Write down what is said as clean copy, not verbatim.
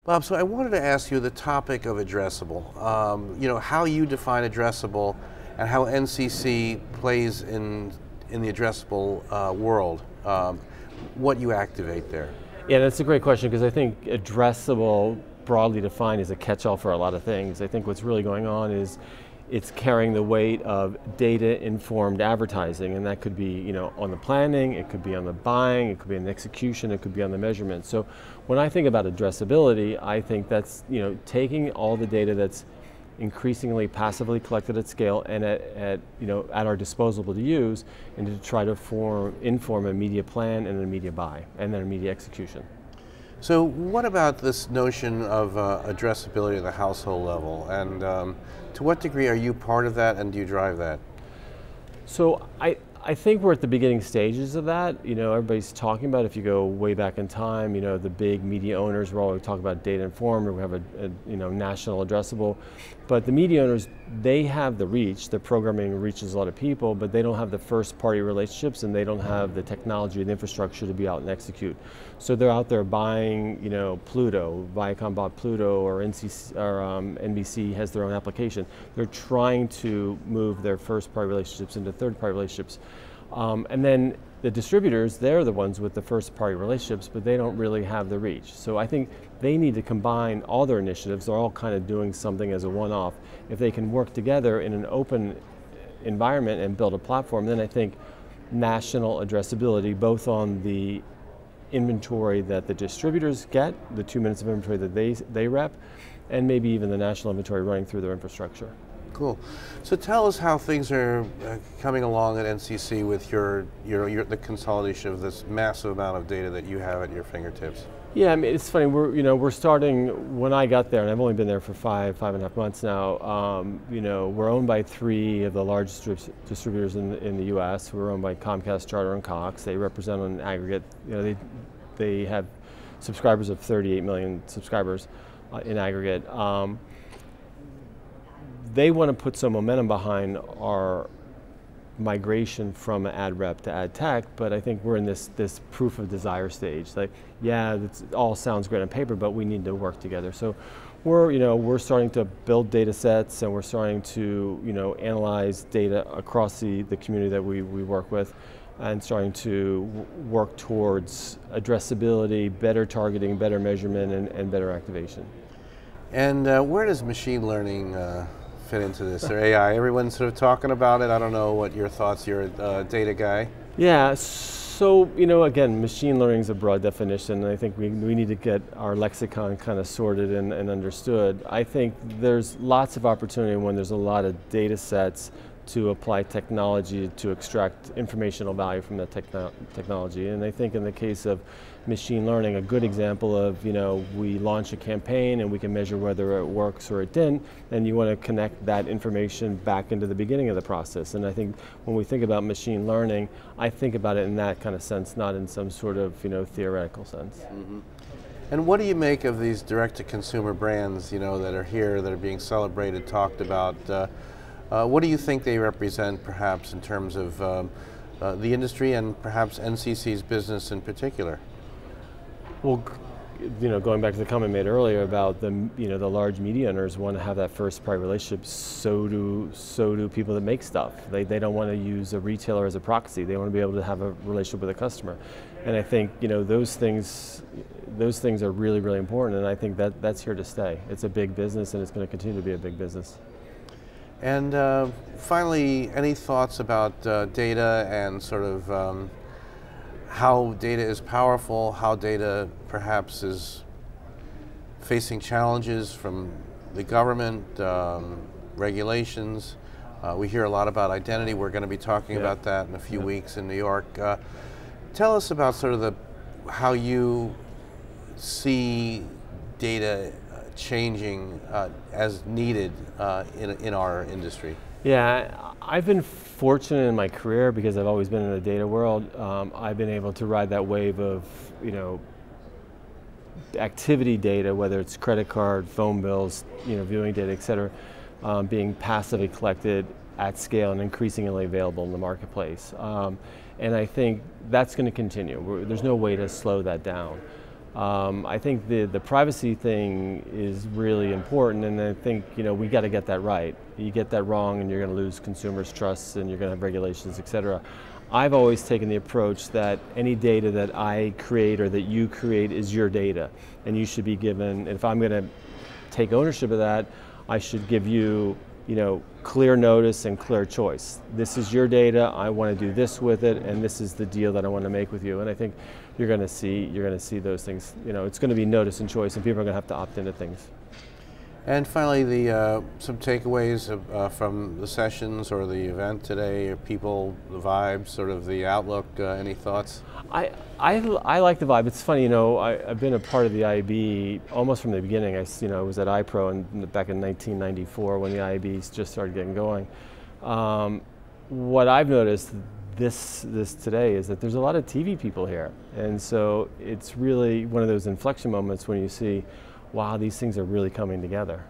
Bob, so I wanted to ask you the topic of addressable. How you define addressable and how NCC plays in the addressable world, what you activate there. Yeah, that's a great question because I think addressable, broadly defined, is a catch-all for a lot of things. I think what's really going on is it's carrying the weight of data-informed advertising, and that could be, on the planning, it could be on the buying, it could be on the execution, it could be on the measurement. So when I think about addressability, I think that's, taking all the data that's increasingly passively collected at scale and at our disposal to use, and to try to inform a media plan and a media buy, and then a media execution. So what about this notion of addressability at the household level, and to what degree are you part of that, and do you drive that? So I think we're at the beginning stages of that. Everybody's talking about, if you go way back in time, the big media owners were always talking about data informed, or we have a national addressable. But the media owners, they have the reach, the programming reaches a lot of people, but they don't have the first party relationships, and they don't have the technology and infrastructure to be out and execute. So they're out there buying, Pluto, Viacom bought Pluto, or NCC, or NBC has their own application. They're trying to move their first party relationships into third party relationships. And then the distributors, they're the ones with the first party relationships, but they don't really have the reach. So I think they need to combine all their initiatives. They're all kind of doing something as a one-off. If they can work together in an open environment and build a platform, then I think national addressability, both on the inventory that the distributors get, the 2 minutes of inventory that they rep, and maybe even the national inventory running through their infrastructure. Cool. So tell us how things are coming along at NCC with the consolidation of this massive amount of data that you have at your fingertips. Yeah, I mean, it's funny. We're starting. When I got there, and I've only been there for five and a half months now. We're owned by 3 of the largest distributors in the U.S. We're owned by Comcast, Charter, and Cox. They represent on aggregate. They have subscribers of 38 million subscribers in aggregate. They want to put some momentum behind our migration from ad rep to ad tech, but I think we're in this proof of desire stage. Like, yeah, it all sounds great on paper, but we need to work together. So we're starting to build data sets, and we're starting to analyze data across the community that we work with, and starting to work towards addressability, better targeting, better measurement, and better activation. And where does machine learning fit into this, or AI? Everyone's sort of talking about it. I don't know what your thoughts. You're a data guy. Yeah, so again, machine learning is a broad definition, and I think we need to get our lexicon kind of sorted and understood. I think there's lots of opportunity when there's a lot of data sets to apply technology to extract informational value from that technology. And I think in the case of machine learning, a good example of, we launch a campaign and we can measure whether it works or it didn't, and you want to connect that information back into the beginning of the process. And I think when we think about machine learning, I think about it in that kind of sense, not in some sort of, theoretical sense. Mm-hmm. And what do you make of these direct-to-consumer brands, that are here, that are being celebrated, talked about? What do you think they represent, perhaps, in terms of the industry and perhaps NCC's business in particular? Well, going back to the comment made earlier about the large media owners want to have that first party relationship. So do people that make stuff. They don't want to use a retailer as a proxy. They want to be able to have a relationship with a customer. And I think those things are really, really important. And I think that's here to stay. It's a big business, and it's going to continue to be a big business. And finally, any thoughts about data and sort of how data is powerful, how data perhaps is facing challenges from the government, regulations? We hear a lot about identity. We're going to be talking about that in a few weeks in New York. Tell us about sort of how you see data changing as needed in our industry. Yeah, I've been fortunate in my career because I've always been in the data world. I've been able to ride that wave of, activity data, whether it's credit card, phone bills, viewing data, et cetera, being passively collected at scale and increasingly available in the marketplace. And I think that's going to continue. There's no way to slow that down. I think the privacy thing is really important, and I think we got to get that right. You get that wrong and you're going to lose consumers' trust and you're going to have regulations, et cetera. I've always taken the approach that any data that I create or that you create is your data, and you should be given, if I'm going to take ownership of that, I should give you clear notice and clear choice. This is your data, I want to do this with it, and this is the deal that I want to make with you. And I think you're going to see those things. It's going to be notice and choice, and people are going to have to opt into things. And finally, some takeaways from the sessions or the event today. People, the vibe, sort of the outlook. Any thoughts? I like the vibe. It's funny, I've been a part of the IAB almost from the beginning. I was at iPro back in 1994 when the IABs just started getting going. What I've noticed this today is that there's a lot of TV people here, and so it's really one of those inflection moments when you see, wow, these things are really coming together.